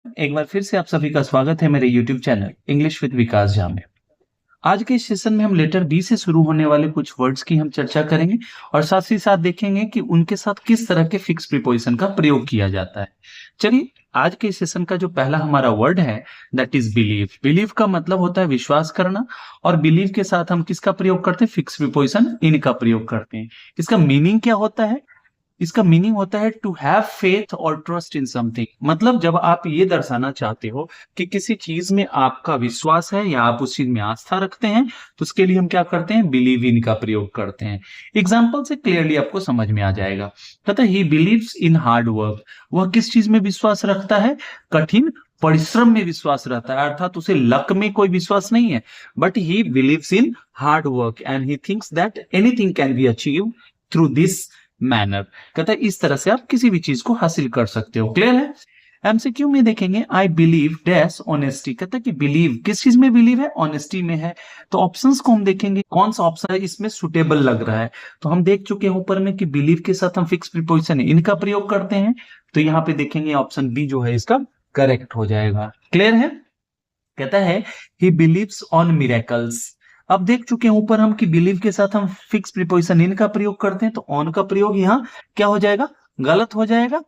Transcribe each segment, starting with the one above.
एक बार फिर से आप सभी का स्वागत है मेरे यूट्यूब चैनल इंग्लिश विद विकास झा में। आज के इस सेशन में हम लेटर बी से शुरू होने वाले कुछ वर्ड्स की हम चर्चा करेंगे और साथ ही साथ देखेंगे कि उनके साथ किस तरह के फिक्स प्रीपोजिशन का प्रयोग किया जाता है। चलिए, आज के इस सेशन का जो पहला हमारा वर्ड है दैट इज बिलीव। बिलीव का मतलब होता है विश्वास करना, और बिलीव के साथ हम किसका प्रयोग करते हैं? फिक्स प्रीपोजिशन इन का प्रयोग करते हैं। इसका मीनिंग क्या होता है? इसका मीनिंग होता है टू हैव फेथ और ट्रस्ट इन समथिंग। मतलब जब आप ये दर्शाना चाहते हो कि किसी चीज में आपका विश्वास है या आप उस चीज में आस्था रखते हैं, तो उसके लिए हम क्या करते हैं? बिलीव इन का प्रयोग करते हैं। एग्जाम्पल से क्लियरली आपको समझ में आ जाएगा। कहता है he believes in hard work. वह किस चीज में विश्वास रखता है? कठिन परिश्रम में विश्वास रहता है, अर्थात उसे लक में कोई विश्वास नहीं है, but he believes in hard work and he thinks that anything can be achieve through this manner. कहता है इस तरह से आप किसी भी चीज को हासिल कर सकते हो। क्लियर है? एमसीक्यू में देखेंगे आई बिलीव डैश ऑनेस्टी। कहता है कि बिलीव किस चीज में बिलीव है? ऑनेस्टी में है। तो ऑप्शंस को हम देखेंगे कौन सा ऑप्शन है इसमें सुटेबल लग रहा है। तो हम देख चुके हैं ऊपर में कि बिलीव के साथ हम फिक्स प्रीपोजिशन इनका प्रयोग करते हैं। तो यहाँ पे देखेंगे ऑप्शन बी जो है इसका करेक्ट हो जाएगा। क्लियर है? कहता है ही बिलीव्स ऑन मिरेकल्स। अब देख चुके हैं ऊपर हम कि बिलीव के साथ हम फिक्स प्रीपोजिशन इन का प्रयोग करते हैं, तो ऑन का प्रयोग यहाँ क्या हो जाएगा? गलत हो जाएगा।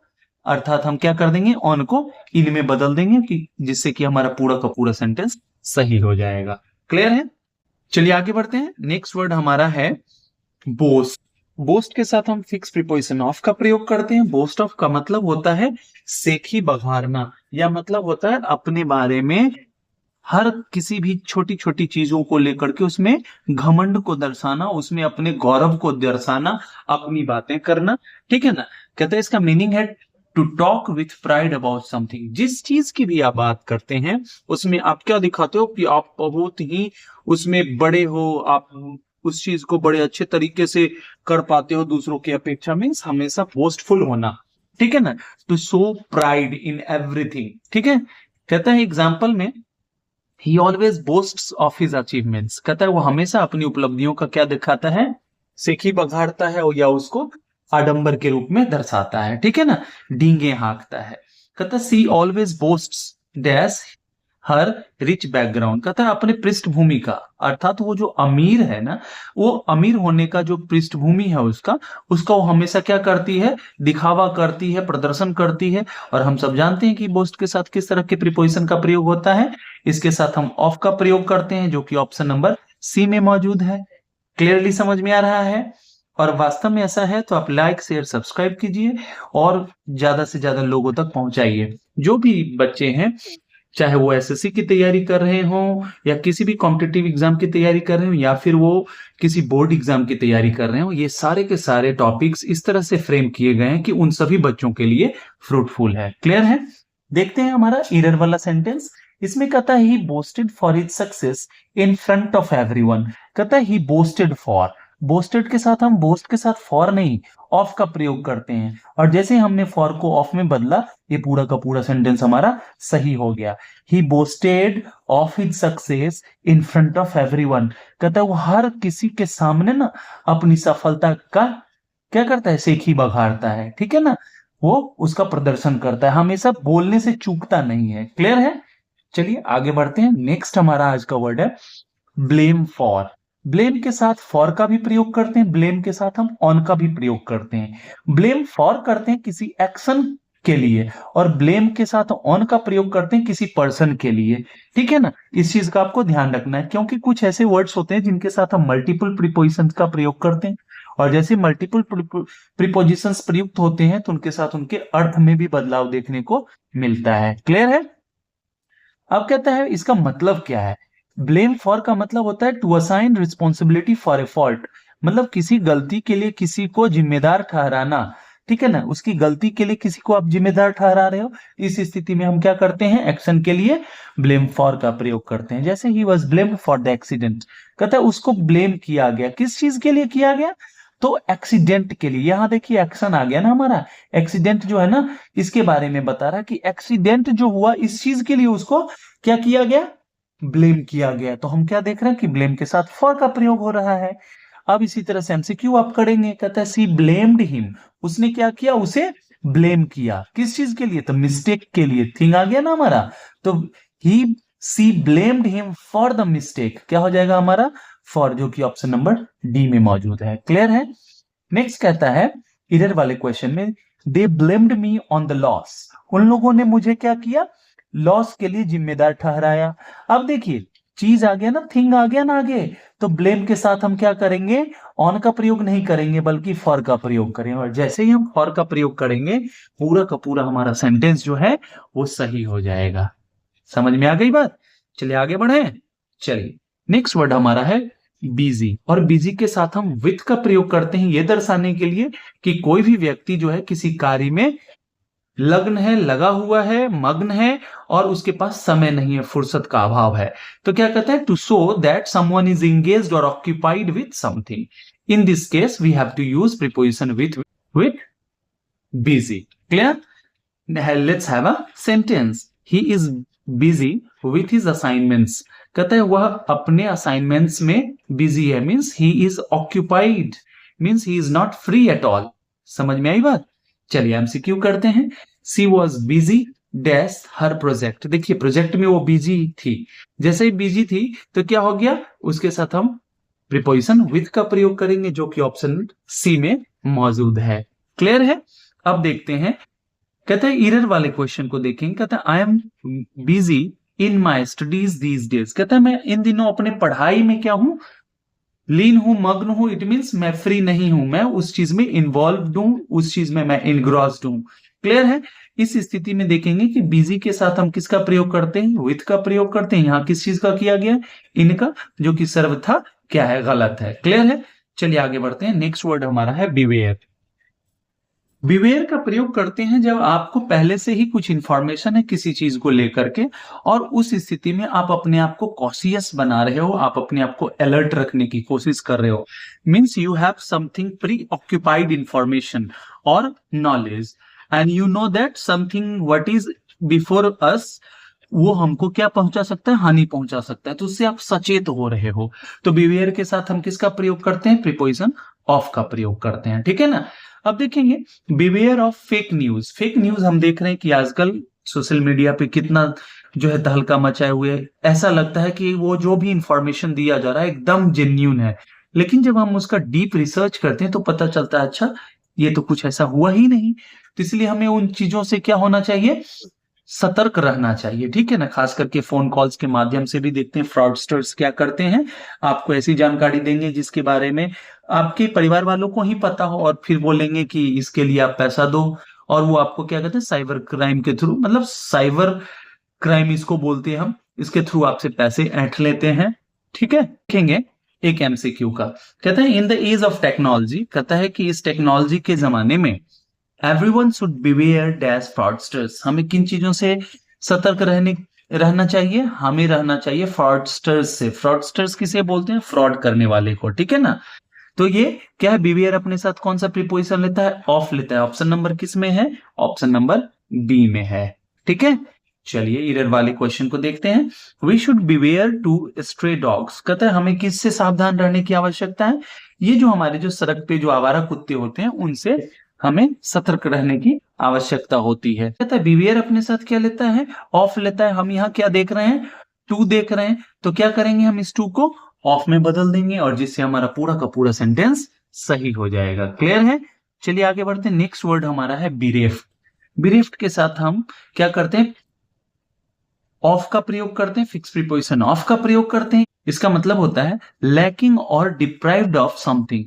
अर्थात हम क्या कर देंगे? ऑन को इन में बदल देंगे कि जिससे कि हमारा पूरा का पूरा सेंटेंस सही हो जाएगा। क्लियर है? चलिए आगे बढ़ते हैं। नेक्स्ट वर्ड हमारा है बोस्ट। बोस्ट के साथ हम फिक्स प्रीपोजिशन ऑफ का प्रयोग करते हैं। बोस्ट ऑफ का मतलब होता है सेखी बघारना, या मतलब होता है अपने बारे में हर किसी भी छोटी छोटी चीजों को लेकर के उसमें घमंड को दर्शाना, उसमें अपने गौरव को दर्शाना, अपनी बातें करना। ठीक है ना? कहते हैं इसका मीनिंग है to talk with pride about something. जिस चीज की भी आप बात करते हैं उसमें आप क्या दिखाते हो कि आप बहुत ही उसमें बड़े हो, आप उस चीज को बड़े अच्छे तरीके से कर पाते हो दूसरों की अपेक्षा। मीन्स हमेशा बोस्टफुल होना। ठीक है ना? To show pride in everything. ठीक है? कहता है एग्जाम्पल में ही always boasts of his achievements. कहता है वो हमेशा अपनी उपलब्धियों का क्या दिखाता है? सेखी बघाड़ता है या उसको आडंबर के रूप में दर्शाता है। ठीक है ना? डींगे हाँकता है। कहता है she always boasts dash her rich background. कहता है अपने पृष्ठभूमि का, अर्थात वो जो अमीर है ना, वो अमीर होने का जो पृष्ठभूमि है उसका उसका वो हमेशा क्या करती है? दिखावा करती है, प्रदर्शन करती है। और हम सब जानते हैं कि बोस्ट के साथ किस तरह के प्रीपोजिशन का प्रयोग होता है। इसके साथ हम ऑफ का प्रयोग करते हैं, जो कि ऑप्शन नंबर सी में मौजूद है। क्लियरली समझ में आ रहा है? और वास्तव में ऐसा है तो आप लाइक शेयर सब्सक्राइब कीजिए और ज्यादा से ज्यादा लोगों तक पहुंचाइए। जो भी बच्चे हैं, चाहे वो एसएससी की तैयारी कर रहे हों या किसी भी कॉम्पिटिटिव एग्जाम की तैयारी कर रहे हो या फिर वो किसी बोर्ड एग्जाम की तैयारी कर रहे हो, ये सारे के सारे टॉपिक्स इस तरह से फ्रेम किए गए हैं कि उन सभी बच्चों के लिए फ्रूटफुल है। क्लियर है? देखते हैं हमारा एरर वाला सेंटेंस। इसमें कहता है he boasted for his success in front of everyone. कहता है ही बोस्टेड फॉर। बोस्टेड के साथ हम बोस्ट के साथ फॉर नहीं, ऑफ का प्रयोग करते हैं। और जैसे ही हमने फॉर को ऑफ में बदला, ये पूरा का पूरा सेंटेंस हमारा सही हो गया। He boasted of his success in front of everyone. कहता है वो हर किसी के सामने ना अपनी सफलता का क्या करता है? सेखी बघाड़ता है। ठीक है ना? वो उसका प्रदर्शन करता है, हमेशा बोलने से चूकता नहीं है। क्लियर है? चलिए आगे बढ़ते हैं। नेक्स्ट हमारा आज का वर्ड है ब्लेम फॉर। ब्लेम के साथ फॉर का भी प्रयोग करते हैं, ब्लेम के साथ हम ऑन का भी प्रयोग करते हैं। ब्लेम फॉर करते हैं किसी एक्शन के लिए, और ब्लेम के साथ ऑन का प्रयोग करते हैं किसी पर्सन के लिए। ठीक है ना? इस चीज का आपको ध्यान रखना है, क्योंकि कुछ ऐसे वर्ड्स होते हैं जिनके साथ हम मल्टीपल प्रीपोजिशन का प्रयोग करते हैं, और जैसे मल्टीपल प्रीपोजिशंस प्रयुक्त होते हैं तो उनके साथ उनके अर्थ में भी बदलाव देखने को मिलता है। क्लियर है? अब कहता है इसका मतलब क्या है। ब्लेम फॉर का मतलब होता है to assign responsibility for a fault. मतलब किसी गलती के लिए किसी को जिम्मेदार ठहराना। ठीक है ना? उसकी गलती के लिए किसी को आप जिम्मेदार ठहरा रहे हो, इस स्थिति में हम क्या करते हैं? एक्शन के लिए ब्लेम फॉर का प्रयोग करते हैं। जैसे he was blamed for the accident. कहता है उसको ब्लेम किया गया, किस चीज के लिए किया गया? तो एक्सीडेंट के लिए। यहां देखिए एक्शन आ गया ना हमारा। एक्सीडेंट जो है ना, इसके बारे में बता रहा है कि एक्सीडेंट जो हुआ इस चीज के लिए उसको क्या किया गया? ब्लेम किया गया। तो हम क्या देख रहे हैं कि ब्लेम के साथ फॉर का प्रयोग हो रहा है। अब इसी तरह से एमसीक्यू आप करेंगे। कहता है सी ब्लेम्ड हिम। उसने क्या किया? उसे ब्लेम किया, किस चीज के लिए? तो मिस्टेक के लिए। थिंग आ गया ना हमारा, तो he she blamed him for the mistake, क्या हो जाएगा हमारा? फॉर, जो कि ऑप्शन नंबर डी में मौजूद है। क्लियर है? नेक्स्ट कहता है इधर वाले क्वेश्चन में, they blamed me on the loss, उन लोगों ने मुझे क्या किया? लॉस के लिए जिम्मेदार ठहराया। अब देखिए चीज आ गया ना, थिंग आ गया ना आगे, तो ब्लेम के साथ हम क्या करेंगे? ऑन का प्रयोग नहीं करेंगे बल्कि फॉर का प्रयोग करेंगे, और जैसे ही हम फॉर का प्रयोग करेंगे पूरा का पूरा हमारा सेंटेंस जो है वो सही हो जाएगा। समझ में आ गई बात? चलिए आगे बढ़े। चलिए नेक्स्ट वर्ड हमारा है बिजी, और बिजी के साथ हम विथ का प्रयोग करते हैं ये दर्शाने के लिए कि कोई भी व्यक्ति जो है किसी कार्य में लग्न है, लगा हुआ है, मग्न है, और उसके पास समय नहीं है, फुर्सत का अभाव है। तो क्या कहते हैं? To show that someone is engaged और occupied with something. In this case we have to use preposition with busy. Clear? Let's have a sentence. He is busy with his assignments, कहता है वह अपने असाइनमेंट्स में busy है, means he is occupied, means he is not free at all. समझ में आई बात? चलिए एमसीक्यू करते हैं। She was busy dash her project, देखिए प्रोजेक्ट में वो बिजी थी, जैसे ही बिजी थी तो क्या हो गया? उसके साथ हम प्रीपोजिशन विथ का प्रयोग करेंगे जो कि ऑप्शन सी में मौजूद है। क्लियर है? अब देखते हैं, कहते हैं इरर वाले क्वेश्चन को देखेंगे। कहता है I am busy in my studies these days, कहता है मैं इन दिनों अपने पढ़ाई में क्या हूं? लीन हूं, मग्न हूं, इट मीन्स मैं फ्री नहीं हूं, मैं उस चीज में इन्वॉल्व हूं, उस चीज में मैं इनग्रॉस्ड हूं। क्लियर है? इस स्थिति में देखेंगे कि बिजी के साथ हम किसका प्रयोग करते हैं? विथ का प्रयोग करते हैं। यहां किस चीज का किया गया? इनका, जो कि सर्वथा क्या है? गलत है। क्लियर है? चलिए आगे बढ़ते हैं। नेक्स्ट वर्ड हमारा है बिवेयर। बिवेयर का प्रयोग करते हैं जब आपको पहले से ही कुछ इंफॉर्मेशन है किसी चीज को लेकर के, और उस स्थिति में आप अपने आप को कॉशियस बना रहे हो, आप अपने आप को अलर्ट रखने की कोशिश कर रहे हो, means you have something preoccupied information और knowledge, and you know that something what is before us, वो हमको क्या पहुंचा सकता है? हानि पहुंचा सकता है, तो उससे आप सचेत हो रहे हो। तो बिवेयर के साथ हम किसका प्रयोग करते हैं? प्रीपोजिशन ऑफ का प्रयोग करते हैं। ठीक है ना? अब देखेंगे beware of fake news. Fake news हम देख रहे हैं कि आजकल सोशल मीडिया पे कितना जो है तहलका मचाए हुए, ऐसा लगता है कि वो जो भी इंफॉर्मेशन दिया जा रहा है एकदम जेन्यून है, लेकिन जब हम उसका डीप रिसर्च करते हैं तो पता चलता है अच्छा ये तो कुछ ऐसा हुआ ही नहीं। तो इसलिए हमें उन चीजों से क्या होना चाहिए? सतर्क रहना चाहिए। ठीक है ना? खास करके फोन कॉल्स के माध्यम से भी देखते हैं फ्रॉडस्टर्स क्या करते हैं, आपको ऐसी जानकारी देंगे जिसके बारे में आपके परिवार वालों को ही पता हो, और फिर बोलेंगे कि इसके लिए आप पैसा दो, और वो आपको क्या कहते हैं? साइबर क्राइम के थ्रू, मतलब साइबर क्राइम इसको बोलते हैं हम, इसके थ्रू आपसे पैसे ऐंठ लेते हैं। ठीक है? देखेंगे एक एमसीक्यू का, कहता है in the age of technology, कहता है कि इस टेक्नोलॉजी के जमाने में everyone should beware dash fraudsters, हमें किन चीजों से सतर्क रहना चाहिए? हमें रहना चाहिए फ्रॉडस्टर्स से। फ्रॉडस्टर्स किसे बोलते हैं? फ्रॉड करने वाले को। ठीक है ना? तो ये क्या है? बिवेयर अपने साथ कौन सा प्रीपोजिशन लेता है? ऑफ लेता है। ऑप्शन नंबर किस में है? ऑप्शन नंबर बी में है। ठीक है? चलिए इरर वाले क्वेश्चन को देखते हैं। We should beware to stray dogs, कहता है हमें किससे सावधान रहने की आवश्यकता है? ये जो हमारे जो सड़क पे जो आवारा कुत्ते होते हैं उनसे हमें सतर्क रहने की आवश्यकता होती है। कहता है बिवेयर अपने साथ क्या लेता है? ऑफ लेता है। हम यहाँ क्या देख रहे हैं? टू देख रहे हैं, तो क्या करेंगे? हम इस टू को ऑफ में बदल देंगे, और जिससे हमारा पूरा का पूरा सेंटेंस सही हो जाएगा। क्लियर है? चलिए आगे बढ़ते हैं। नेक्स्ट वर्ड हमारा है बिरेफ्ट। बिरेफ्ट के साथ हम क्या करते हैं? ऑफ का प्रयोग करते हैं, फिक्स प्रीपोजिशन ऑफ का प्रयोग करते हैं। इसका मतलब होता है लैकिंग और डिप्राइव्ड ऑफ समथिंग,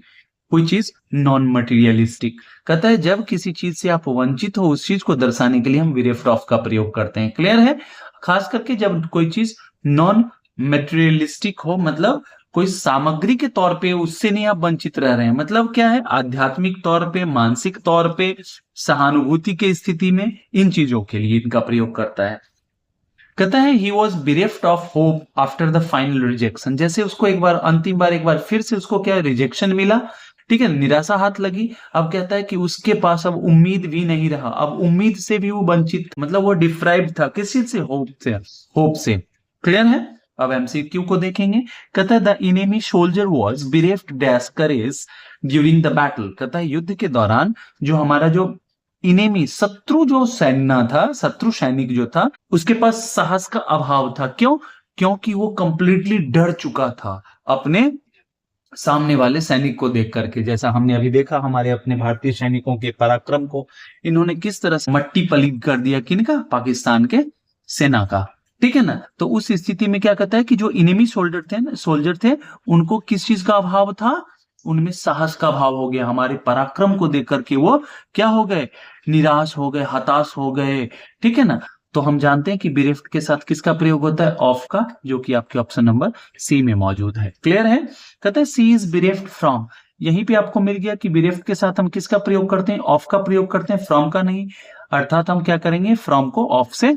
कोई चीज नॉन मटेरियलिस्टिक। कहता है जब किसी चीज से आप वंचित हो उस चीज को दर्शाने के लिए हम बिरेफ्ट ऑफ का प्रयोग करते हैं। क्लियर है? खास करके जब कोई चीज नॉन मटेरियलिस्टिक हो, मतलब कोई सामग्री के तौर पे उससे नहीं आप वंचित रह रहे हैं, मतलब क्या है? आध्यात्मिक तौर पे, मानसिक तौर पे, सहानुभूति की स्थिति में, इन चीजों के लिए इनका प्रयोग करता है। कहता है he was bereft of hope after the final rejection, जैसे उसको एक बार, अंतिम बार एक बार फिर से उसको क्या रिजेक्शन मिला, ठीक है, निराशा हाथ लगी। अब कहता है कि उसके पास अब उम्मीद भी नहीं रहा, अब उम्मीद से भी वो वंचित, मतलब वो डिप्राइव्ड था किस चीज से? होप से। क्लियर है? अब एमसीक्यू को देखेंगे। कहता है the enemy soldier was bereft dash courage during the battle, कहता है युद्ध के दौरान जो हमारा जो इनेमी शत्रु जो सेना था, शत्रु सैनिक जो था, उसके पास साहस का अभाव था। क्यों? क्योंकि वो कंप्लीटली डर चुका था अपने सामने वाले सैनिक को देख करके। जैसा हमने अभी देखा हमारे अपने भारतीय सैनिकों के पराक्रम को, इन्होंने किस तरह से मट्टी पलीत कर दिया, किनका? पाकिस्तान के सेना का। ठीक है ना। तो उस स्थिति में क्या कहता है कि जो इनेमी सोल्जर थे उनको किस चीज का अभाव था? उनमें साहस का भाव हो गया। हमारे पराक्रम को देख करके वो क्या हो गए? निराश हो गए, हताश हो गए। ठीक है ना। तो हम जानते हैं कि bereft के साथ किसका प्रयोग होता है? ऑफ का, जो कि आपके ऑप्शन नंबर सी में मौजूद है। क्लियर है? कहता है सी इज bereft फ्रॉम। यहीं पे आपको मिल गया कि bereft के साथ हम किसका प्रयोग करते हैं? ऑफ का प्रयोग करते हैं, फ्रॉम का नहीं। अर्थात हम क्या करेंगे? फ्रॉम को ऑफ से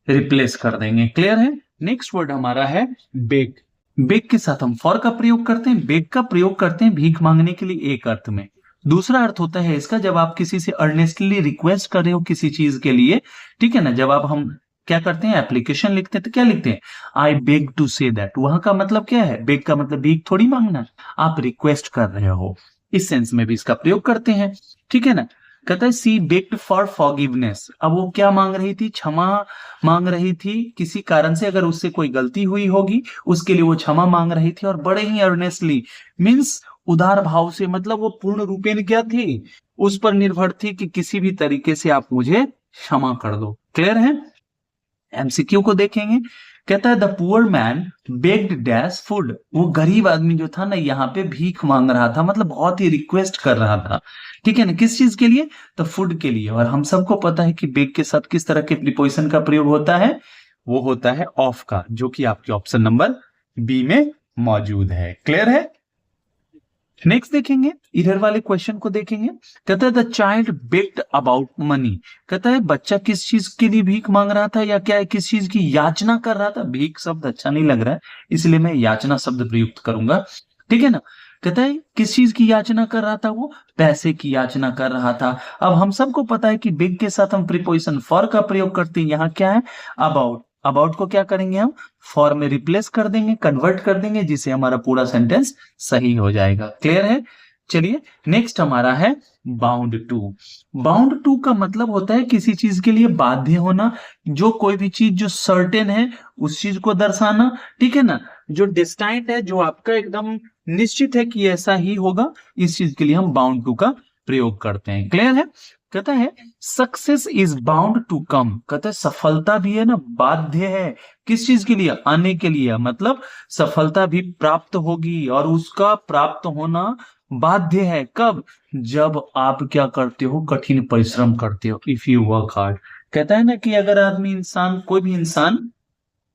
रिप्लेस कर देंगे। क्लियर है? नेक्स्ट वर्ड हमारा है बेग। बेग के साथ हम फॉर का प्रयोग करते हैं। बेग का प्रयोग करते हैं भीख मांगने के लिए एक अर्थ में। दूसरा अर्थ होता है इसका जब आप किसी से अर्नेस्टली रिक्वेस्ट कर रहे हो किसी चीज के लिए। ठीक है ना। जब आप हम क्या करते हैं? एप्लीकेशन लिखते हैं तो क्या लिखते हैं? I beg to say that. वहां का मतलब क्या है? बेग का मतलब भीख थोड़ी मांगना, आप रिक्वेस्ट कर रहे हो, इस सेंस में भी इसका प्रयोग करते हैं। ठीक है ना। कहता है सी बेग्ड फॉर फॉरगिवनेस। अब वो क्या मांग रही थी? क्षमा मांग रही थी किसी कारण से। अगर उससे कोई गलती हुई होगी उसके लिए वो क्षमा मांग रही थी, और बड़े ही अर्नेस्टली, मीन्स उदार भाव से। मतलब वो पूर्ण रूपेण क्या थी? उस पर निर्भर थी कि किसी भी तरीके से आप मुझे क्षमा कर दो। क्लियर है? एमसीक्यू को देखेंगे। कहता है the poor man bagged dash food. वो गरीब आदमी जो था ना, यहाँ पे भीख मांग रहा था, मतलब बहुत ही रिक्वेस्ट कर रहा था। ठीक है ना। किस चीज के लिए? तो फूड के लिए। और हम सबको पता है कि बेग के साथ किस तरह के प्रीपोजिशन का प्रयोग होता है? वो होता है ऑफ का, जो कि आपके ऑप्शन नंबर बी में मौजूद है। क्लियर है? नेक्स्ट देखेंगे, इधर वाले क्वेश्चन को देखेंगे। कहता है the child bagged about money. कहता है बच्चा किस चीज के लिए भीख मांग रहा था, या क्या किस चीज की याचना कर रहा था? भीख शब्द अच्छा नहीं लग रहा है, इसलिए मैं याचना शब्द प्रयुक्त करूंगा। ठीक है ना। कहता है किस चीज की याचना कर रहा था? वो पैसे की याचना कर रहा था। अब हम सबको पता है कि बेग के साथ हम प्रीपोजिशन फॉर का प्रयोग करते हैं। यहाँ क्या है? अबाउट। अबाउट को क्या करेंगे हम? फॉर में रिप्लेस कर देंगे, कन्वर्ट कर देंगे, जिससे हमारा पूरा सेंटेंस सही हो जाएगा। क्लियर है? चलिए नेक्स्ट हमारा है बाउंड टू। बाउंड टू का मतलब होता है किसी चीज के लिए बाध्य होना। जो कोई भी चीज जो सर्टेन है उस चीज को दर्शाना। ठीक है ना। जो डेस्टाइन्ड है, जो आपका एकदम निश्चित है कि ऐसा ही होगा, इस चीज के लिए हम बाउंड टू का प्रयोग करते हैं। क्लियर है? कहता है success is bound to come. कहता है सफलता भी है ना, बाध्य है। किस चीज के लिए? आने के लिए। मतलब सफलता भी प्राप्त होगी, और उसका प्राप्त होना बाध्य है। कब? जब आप क्या करते हो? कठिन परिश्रम करते हो। If you work hard. कहता है ना कि अगर आदमी, इंसान, कोई भी इंसान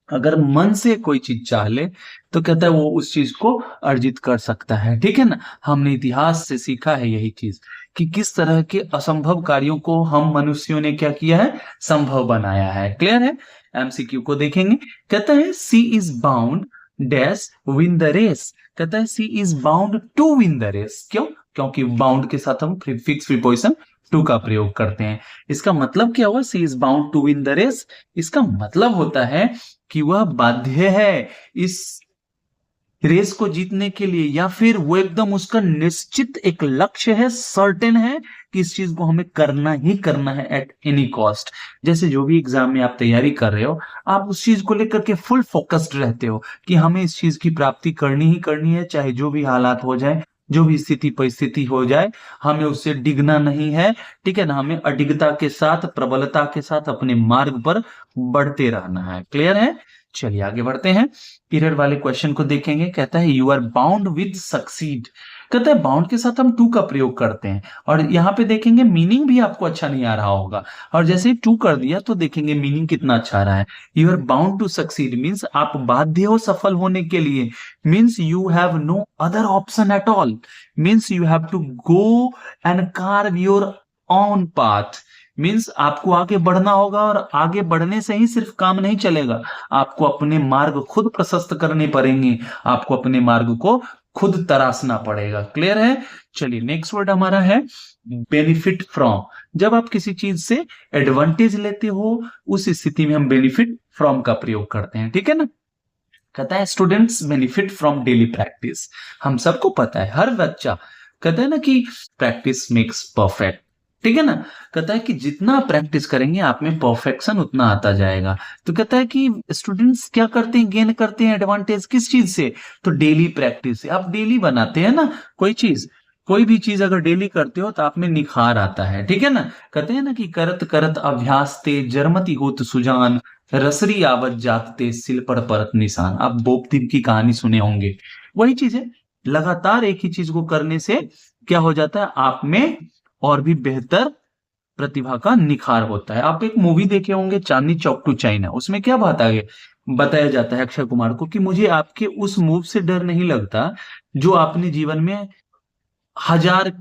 अगर मन से कोई चीज चाह ले तो कहता है वो उस चीज को अर्जित कर सकता है। ठीक है ना। हमने इतिहास से सीखा है यही चीज, कि किस तरह के असंभव कार्यों को हम मनुष्यों ने क्या किया है? संभव बनाया है। क्लियर है? एमसीक्यू को देखेंगे। कहता है she is bound dash win the race. कहता है she is bound to win the race. क्यों? क्योंकि बाउंड के साथ हम फिक्स प्रीपोजिशन टू का प्रयोग करते हैं। इसका मतलब क्या हुआ? She is bound to win the race. इसका मतलब होता है कि वह बाध्य है इस रेस को जीतने के लिए, या फिर वो एकदम उसका निश्चित एक लक्ष्य है, सर्टेन है कि इस चीज को हमें करना ही करना है एट एनी कॉस्ट। जैसे जो भी एग्जाम में आप तैयारी कर रहे हो, आप उस चीज को लेकर के फुल फोकस्ड रहते हो कि हमें इस चीज की प्राप्ति करनी ही करनी है, चाहे जो भी हालात हो जाए, जो भी स्थिति परिस्थिति हो जाए, हमें उससे डिगना नहीं है। ठीक है ना। हमें अडिगता के साथ, प्रबलता के साथ अपने मार्ग पर बढ़ते रहना है। क्लियर है? चलिए आगे बढ़ते हैं। पीरियड वाले क्वेश्चन को देखेंगे। कहता है you are bound with succeed. कहता है बाउंड के साथ हम टू का प्रयोग करते हैं, और यहाँ पे देखेंगे मीनिंग भी आपको अच्छा नहीं आ रहा होगा, और जैसे ही टू कर दिया तो देखेंगे मीनिंग कितना अच्छा आ रहा है। You are bound to succeed means आप बाध्य हो सफल होने के लिए। Means you have no other option at all. Means you have to go and carve your own path. Means आपको आगे बढ़ना होगा, और आगे बढ़ने से ही सिर्फ काम नहीं चलेगा, आपको अपने मार्ग खुद प्रशस्त करने पड़ेंगे, आपको अपने मार्ग को खुद तराशना पड़ेगा। क्लियर है? चलिए नेक्स्ट वर्ड हमारा है बेनिफिट फ्रॉम। जब आप किसी चीज से एडवांटेज लेते हो, उस स्थिति में हम बेनिफिट फ्रॉम का प्रयोग करते हैं। ठीक है ना। कहता है students benefit from daily practice. हम सबको पता है, हर बच्चा कहता है ना कि प्रैक्टिस मेक्स परफेक्ट। ठीक है ना? कहता है कि जितना प्रैक्टिस करेंगे आप में परफेक्शन उतना आता जाएगा। तो कहता है कि स्टूडेंट्स क्या करते हैं, गेन करते हैं एडवांटेज किस चीज़ से? तो डेली प्रैक्टिस से। आप डेली बनाते हैं ना कोई चीज़, कोई भी चीज़ अगर डेली करते हो तो आप में निखार आता है, ठीक है ना? कहते हैं ना कि करत करत अभ्यास ते जरमति होत सुजान, रसरी आवत जात सिल पर परत निशान। आप बोपदिन की कहानी सुने होंगे। वही चीज़ है, लगातार एक ही चीज़ को करने से क्या हो जाता है आप में और भी बेहतर प्रतिभा का निखार होता है। आप एक मूवी देखे होंगे चांदनी चौक टू चाइना, उसमें क्या बात आगे बताया जाता है अक्षय कुमार को कि मुझे आपके उस मूव से डर नहीं लगता जो आपने जीवन में 1000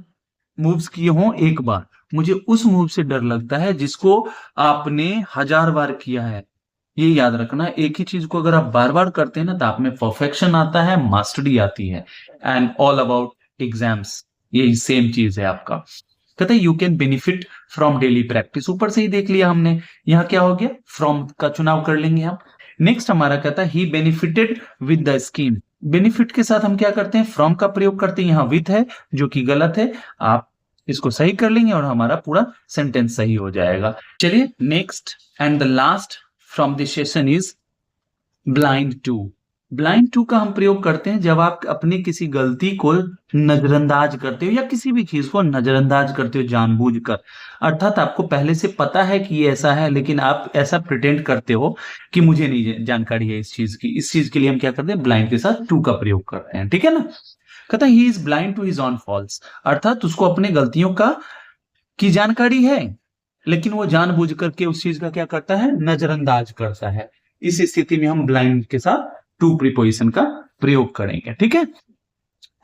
मूव्स किए हों एक बार। मुझे उस मूव से डर लगता है जिसको आपने 1000 बार किया है। ये याद रखना, एक ही चीज को अगर आप बार-बार करते हैं ना तो आप में परफेक्शन आता है, मास्टरी आती है। एंड ऑल अबाउट एग्जाम्स, यही सेम चीज है आपका। कहते हैं you can benefit from daily practice, ऊपर से ही देख लिया हमने। यहाँ क्या हो गया, फ्रॉम का चुनाव कर लेंगे हम। नेक्स्ट हमारा कहता है he benefited with the scheme. Benefit के साथ हम क्या करते हैं, फ्रॉम का प्रयोग करते हैं। यहाँ विथ है जो कि गलत है, आप इसको सही कर लेंगे और हमारा पूरा सेंटेंस सही हो जाएगा। चलिए next and the last from this session is blind to. Blind to का हम प्रयोग करते हैं जब आप अपनी किसी गलती को नजरअंदाज करते हो या किसी भी चीज को नजरअंदाज करते हो जानबूझकर। अर्थात आपको पहले से पता है कि ये ऐसा है लेकिन आप ऐसा प्रिटेंड करते हो कि मुझे नहीं जानकारी है इस चीज की। इस चीज के लिए हम क्या करते हैं, ब्लाइंड के साथ टू का प्रयोग करते हैं, ठीक है ना? कहता है he is blind to his own faults, अर्थात उसको अपने गलतियों का की जानकारी है लेकिन वो जानबूझ करके उस चीज का क्या करता है, नजरअंदाज करता है। इस स्थिति में हम ब्लाइंड के साथ टू प्रीपोजिशन का प्रयोग करेंगे, ठीक है?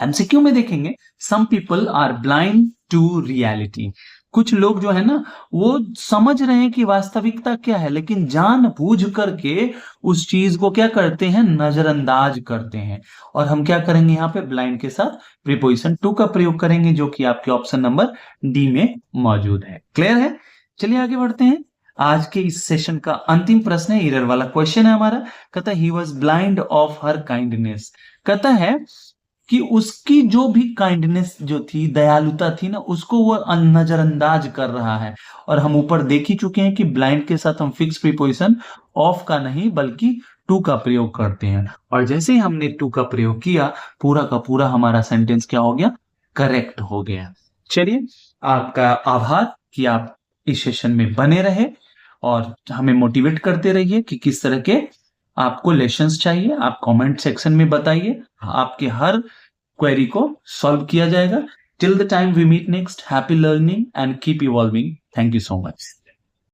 एमसीक्यू में देखेंगे some people are blind to reality. कुछ लोग जो है ना वो समझ रहे हैं कि वास्तविकता क्या है लेकिन जानबूझ करके उस चीज को क्या करते हैं, नजरअंदाज करते हैं। और हम क्या करेंगे यहाँ पे ब्लाइंड के साथ प्रीपोजिशन टू का प्रयोग करेंगे जो कि आपके ऑप्शन नंबर डी में मौजूद है। क्लियर है? चलिए आगे बढ़ते हैं। आज के इस सेशन का अंतिम प्रश्न है, एरर वाला क्वेश्चन है हमारा। कहता है he was blind of her kindness. कहता है कि उसकी जो भी काइंडनेस जो थी, दयालुता थी ना, उसको वो नजरअंदाज कर रहा है। और हम ऊपर देख ही चुके हैं कि ब्लाइंड के साथ हम फिक्स प्रीपोजिशन ऑफ का नहीं बल्कि टू का प्रयोग करते हैं। और जैसे ही हमने टू का प्रयोग किया पूरा का पूरा हमारा सेंटेंस क्या हो गया, करेक्ट हो गया। चलिए आपका आभार कि आप इस सेशन में बने रहे और हमें मोटिवेट करते रहिए कि किस तरह के आपको लेसन्स चाहिए। आप कमेंट सेक्शन में बताइए, आपके हर क्वेरी को सॉल्व किया जाएगा। Till the time we meet next, happy learning and keep evolving. Thank you so much.